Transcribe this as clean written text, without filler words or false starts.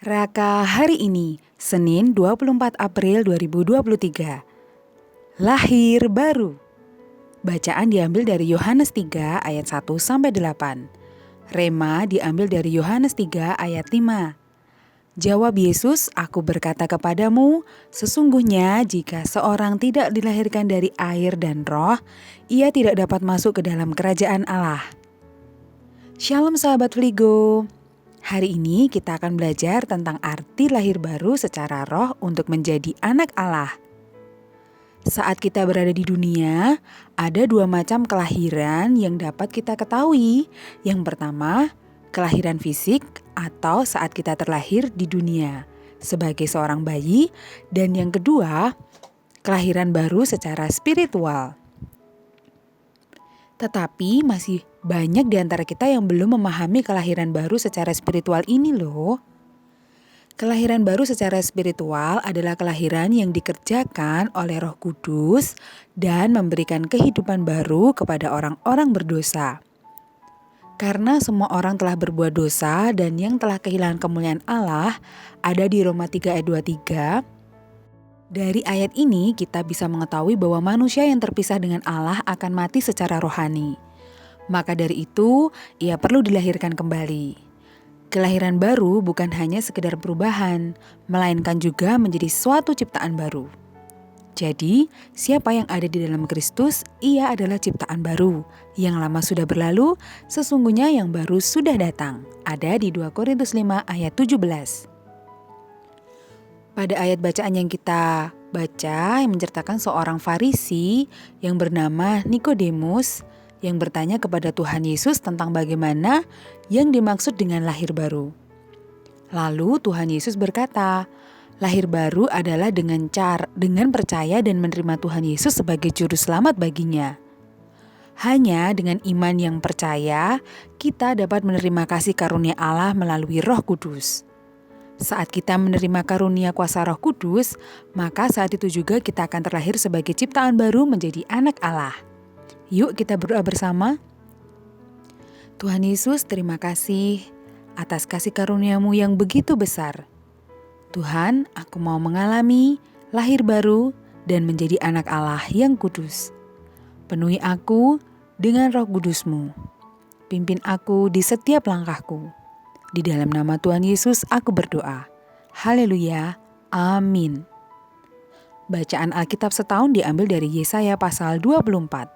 Raka hari ini, Senin 24 April 2023. Lahir baru. Bacaan diambil dari Yohanes 3 ayat 1-8. Rema diambil dari Yohanes 3 ayat 5. Jawab Yesus, "Aku berkata kepadamu, sesungguhnya jika seorang tidak dilahirkan dari air dan roh, ia tidak dapat masuk ke dalam kerajaan Allah." Shalom sahabat Fligo. Hari ini kita akan belajar tentang arti lahir baru secara roh untuk menjadi anak Allah. Saat kita berada di dunia, ada dua macam kelahiran yang dapat kita ketahui. Yang pertama, kelahiran fisik atau saat kita terlahir di dunia sebagai seorang bayi, dan yang kedua, kelahiran baru secara spiritual. Tetapi masih banyak di antara kita yang belum memahami kelahiran baru secara spiritual ini loh. Kelahiran baru secara spiritual adalah kelahiran yang dikerjakan oleh Roh Kudus dan memberikan kehidupan baru kepada orang-orang berdosa. Karena semua orang telah berbuat dosa dan yang telah kehilangan kemuliaan Allah, ada di Roma 3 ayat 23. Dari ayat ini kita bisa mengetahui bahwa manusia yang terpisah dengan Allah akan mati secara rohani. Maka dari itu, ia perlu dilahirkan kembali. Kelahiran baru bukan hanya sekedar perubahan, melainkan juga menjadi suatu ciptaan baru. Jadi, siapa yang ada di dalam Kristus, ia adalah ciptaan baru. Yang lama sudah berlalu, sesungguhnya yang baru sudah datang. Ada di 2 Korintus 5 ayat 17. Pada ayat bacaan yang kita baca yang menceritakan seorang Farisi yang bernama Nikodemus yang bertanya kepada Tuhan Yesus tentang bagaimana yang dimaksud dengan lahir baru. Lalu Tuhan Yesus berkata, lahir baru adalah dengan percaya dan menerima Tuhan Yesus sebagai juru selamat baginya. Hanya dengan iman yang percaya, kita dapat menerima kasih karunia Allah melalui Roh Kudus. Saat kita menerima karunia kuasa Roh Kudus, maka saat itu juga kita akan terlahir sebagai ciptaan baru menjadi anak Allah. Yuk kita berdoa bersama. Tuhan Yesus, terima kasih atas kasih karunia-Mu yang begitu besar. Tuhan, aku mau mengalami lahir baru dan menjadi anak Allah yang kudus. Penuhi aku dengan Roh Kudus-Mu. Pimpin aku di setiap langkahku. Di dalam nama Tuhan Yesus aku berdoa. Haleluya. Amin. Bacaan Alkitab setahun diambil dari Yesaya pasal 24.